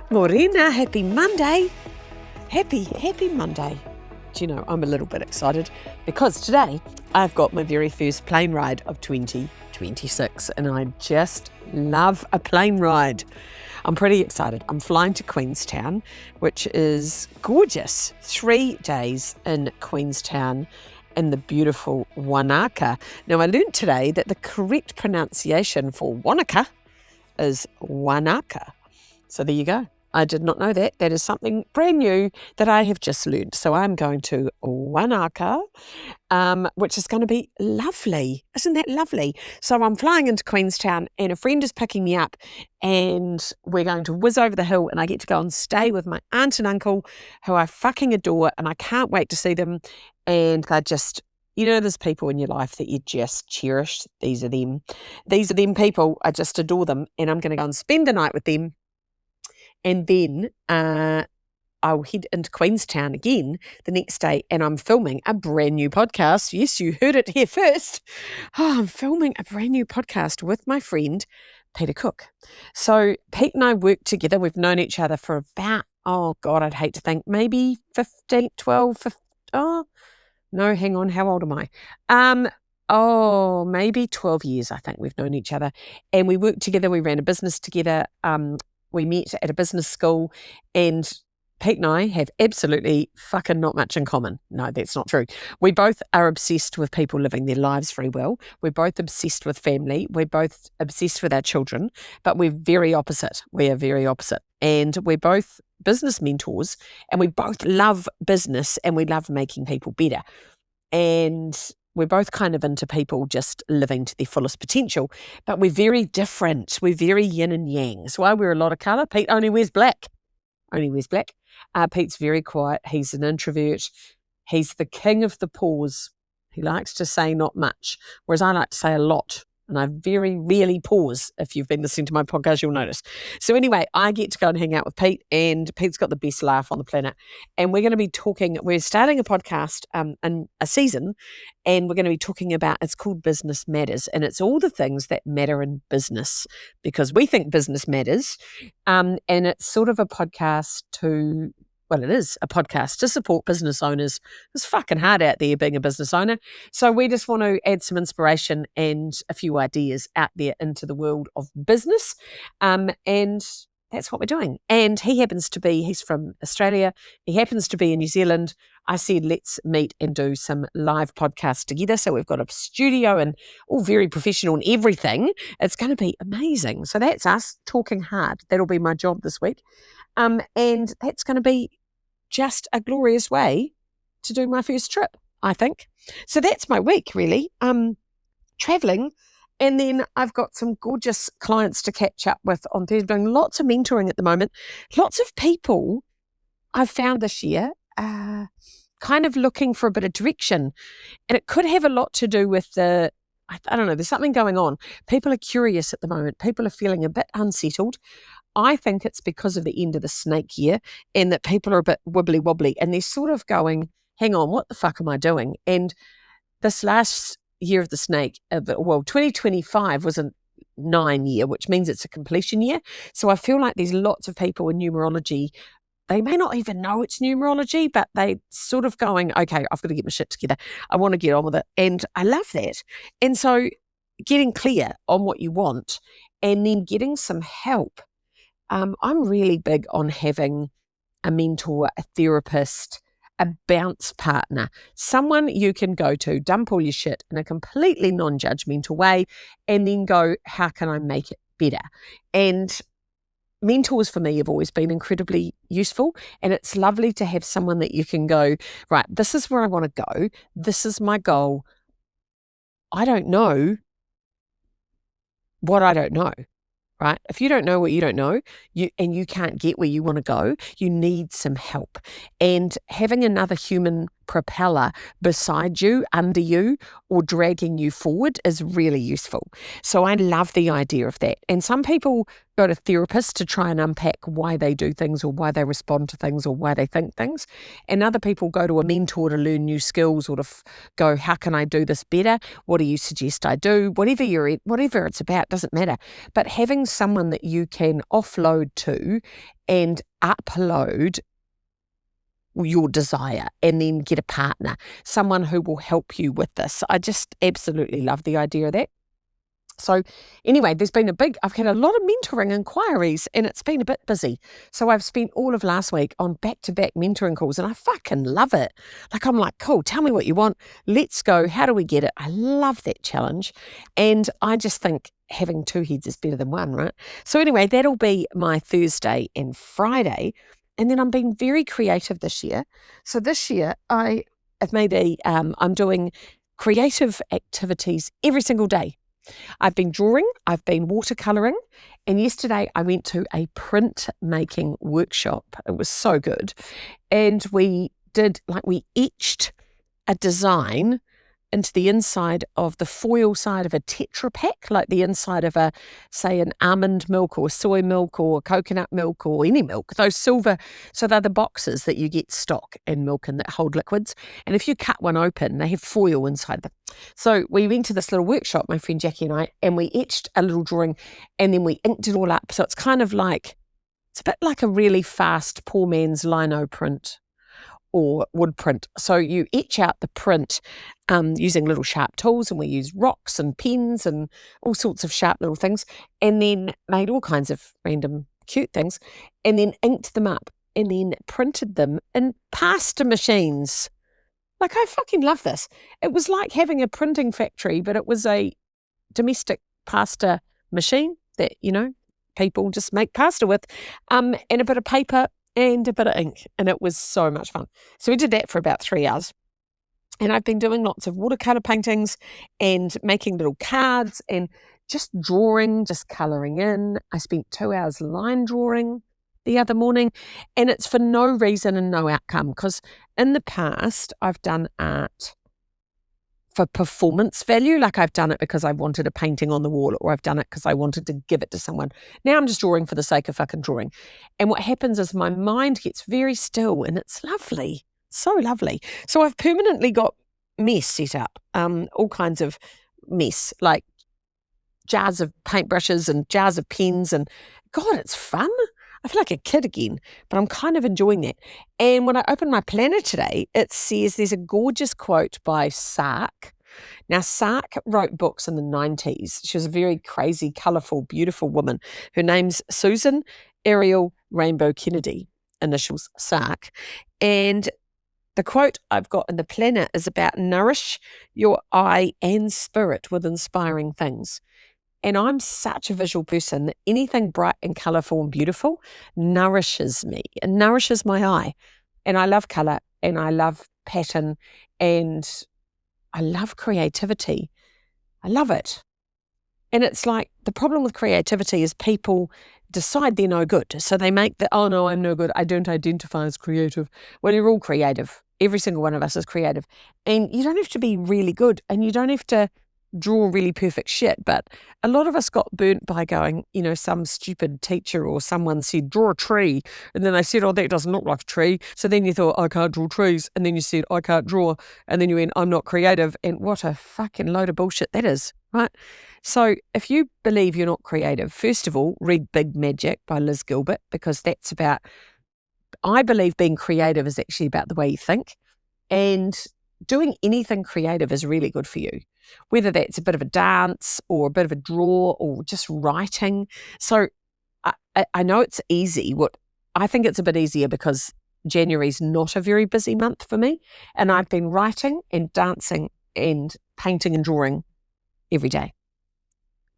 Morena, happy Monday. Happy Monday. Do you know, I'm a little bit excited because today I've got my very first plane ride of 2026 and I just love a plane ride. I'm pretty excited. I'm flying to Queenstown, which is gorgeous. 3 days in Queenstown in the beautiful Wanaka. Now, I learned today that the correct pronunciation for Wanaka is Wanaka. So there you go. I did not know that. That is something brand new that I have just learned. So I'm going to Wanaka, which is going to be lovely. Isn't that lovely? So I'm flying into Queenstown and a friend is picking me up and we're going to whiz over the hill and I get to go and stay with my aunt and uncle who I fucking adore and I can't wait to see them. And they're just, you know, there's people in your life that you just cherish. These are them. These are them people. I just adore them and I'm going to go and spend the night with them. And then I'll head into Queenstown again the next day and I'm filming a brand new podcast. Yes, you heard it here first. I'm filming a brand new podcast with my friend, Peter Cook. So Pete and I work together. We've known each other for about, I'd hate to think, maybe 15, 12, 15, no, hang on, how old am I? Maybe 12 years, I think we've known each other. And we worked together, we ran a business together. We met at a business school and Pete and I have absolutely fucking not much in common. No, that's not true. We both are obsessed with people living their lives very well. We're both obsessed with family. We're both obsessed with our children, but we're very opposite. We are very opposite. And we're both business mentors and we both love business and we love making people better. And we're both kind of into people just living to their fullest potential, but we're very different. We're very yin and yang. So I wear a lot of colour. Pete only wears black. Pete's very quiet. He's an introvert. He's the king of the pause. He likes to say not much, whereas I like to say a lot. And I very rarely pause. If you've been listening to my podcast, you'll notice. So anyway, I get to go and hang out with Pete and Pete's got the best laugh on the planet. And we're going to be talking, we're starting a podcast in a season and we're going to be talking about, it's called Business Matters. And it's all the things that matter in business because we think business matters. And it's sort of a podcast it is a podcast to support business owners. It's fucking hard out there being a business owner. So we just want to add some inspiration and a few ideas out there into the world of business. And that's what we're doing. And he's from Australia. He happens to be in New Zealand. I said, let's meet and do some live podcasts together. So we've got a studio and all very professional and everything. It's going to be amazing. So that's us talking hard. That'll be my job this week. And that's going to be just a glorious way to do my first trip, I think. So that's my week, really. Traveling. And then I've got some gorgeous clients to catch up with on Thursday. Doing lots of mentoring at the moment. Lots of people I've found this year kind of looking for a bit of direction. And it could have a lot to do with I don't know, there's something going on. People are curious at the moment. People are feeling a bit unsettled. I think it's because of the end of the snake year and that people are a bit wibbly wobbly and they're sort of going, hang on, what the fuck am I doing? And this last year of the snake, 2025 was a 9 year, which means it's a completion year. So I feel like there's lots of people in numerology. They may not even know it's numerology, but they sort of going, okay, I've got to get my shit together. I want to get on with it. And I love that. And so getting clear on what you want and then getting some help. I'm really big on having a mentor, a therapist, a bounce partner, someone you can go to, dump all your shit in a completely non-judgmental way, and then go, how can I make it better? And mentors for me have always been incredibly useful, and it's lovely to have someone that you can go, right, this is where I want to go. This is my goal. I don't know what I don't know. Right? If you don't know what you don't know, you can't get where you want to go, you need some help. And having another human propeller beside you, under you, or dragging you forward is really useful. So I love the idea of that. And some people go to therapists to try and unpack why they do things or why they respond to things or why they think things. And other people go to a mentor to learn new skills or to go, how can I do this better? What do you suggest I do? Whatever it's about, doesn't matter. But having someone that you can offload to and upload your desire and then get a partner, someone who will help you with this. I just absolutely love the idea of that. So anyway, I've had a lot of mentoring inquiries and it's been a bit busy. So I've spent all of last week on back-to-back mentoring calls and I fucking love it. I'm like, cool, tell me what you want. Let's go. How do we get it? I love that challenge. And I just think having two heads is better than one, right? So anyway, that'll be my Thursday and Friday. And then I'm being very creative this year. So this year I have made I'm doing creative activities every single day. I've been drawing, I've been watercolouring, and yesterday I went to a print making workshop. It was so good. And we etched a design into the inside of the foil side of a Tetra Pak, like the inside of say an almond milk or soy milk or coconut milk or any milk, those silver, so they're the boxes that you get stock in milk and that hold liquids. And if you cut one open, they have foil inside them. So we went to this little workshop, my friend Jackie and I, and we etched a little drawing and then we inked it all up. So it's a bit like a really fast poor man's lino print or wood print. So you etch out the print using little sharp tools, and we use rocks and pens and all sorts of sharp little things, and then made all kinds of random cute things, and then inked them up and then printed them in pasta machines. I fucking love this. It was like having a printing factory, but it was a domestic pasta machine that, people just make pasta with, and a bit of paper and a bit of ink, and it was so much fun. So we did that for about 3 hours. And I've been doing lots of watercolour paintings and making little cards and just drawing, just colouring in. I spent 2 hours line drawing the other morning, and it's for no reason and no outcome, because in the past I've done art for performance value. I've done it because I wanted a painting on the wall, or I've done it because I wanted to give it to someone. Now I'm just drawing for the sake of fucking drawing. And what happens is my mind gets very still, and it's lovely. So lovely. So I've permanently got mess set up, all kinds of mess, like jars of paintbrushes and jars of pens, and God, it's fun. I feel like a kid again, but I'm kind of enjoying that. And when I opened my planner today, it says there's a gorgeous quote by Sark. Now, Sark wrote books in the 90s. She was a very crazy, colourful, beautiful woman. Her name's Susan Ariel Rainbow Kennedy, initials Sark. And the quote I've got in the planner is about nourish your eye and spirit with inspiring things. And I'm such a visual person that anything bright and colourful and beautiful nourishes me. It nourishes my eye. And I love colour and I love pattern and I love creativity. I love it. And it's like the problem with creativity is people decide they're no good. So they make oh no, I'm no good. I don't identify as creative. Well, you're all creative. Every single one of us is creative. And you don't have to be really good and you don't have to draw really perfect shit, but a lot of us got burnt by going, some stupid teacher or someone said, draw a tree. And then they said, oh, that doesn't look like a tree. So then you thought, I can't draw trees. And then you said, I can't draw. And then you went, I'm not creative. And what a fucking load of bullshit that is, right? So if you believe you're not creative, first of all, read Big Magic by Liz Gilbert, because that's about, I believe being creative is actually about the way you think. And doing anything creative is really good for you, whether that's a bit of a dance or a bit of a draw or just writing. So I know it's easy. I think it's a bit easier because January's not a very busy month for me. And I've been writing and dancing and painting and drawing every day,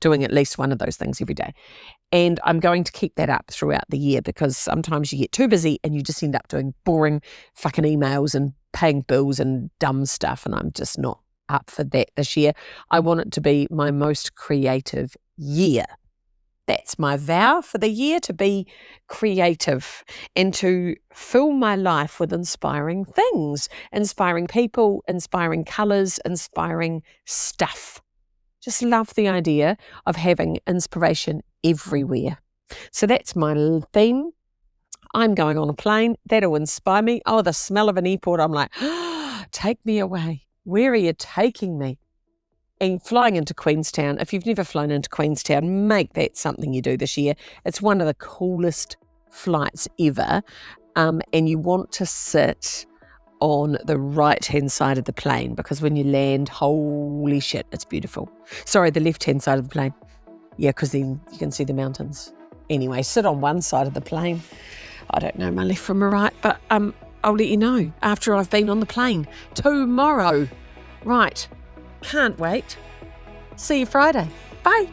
doing at least one of those things every day. And I'm going to keep that up throughout the year because sometimes you get too busy and you just end up doing boring fucking emails and paying bills and dumb stuff. And I'm just not up for that this year. I want it to be my most creative year. That's my vow for the year, to be creative and to fill my life with inspiring things, inspiring people, inspiring colours, inspiring stuff. Just love the idea of having inspiration everywhere. So that's my theme. I'm going on a plane. That'll inspire me. Oh, the smell of an airport. I'm like, take me away. Where are you taking me? And flying into Queenstown, if you've never flown into Queenstown, make that something you do this year. It's one of the coolest flights ever. And you want to sit on the right-hand side of the plane, because when you land, holy shit, it's beautiful. Sorry, the left-hand side of the plane. Yeah, because then you can see the mountains. Anyway, sit on one side of the plane. I don't know my left from my right, but I'll let you know after I've been on the plane tomorrow. Right. Can't wait. See you Friday. Bye.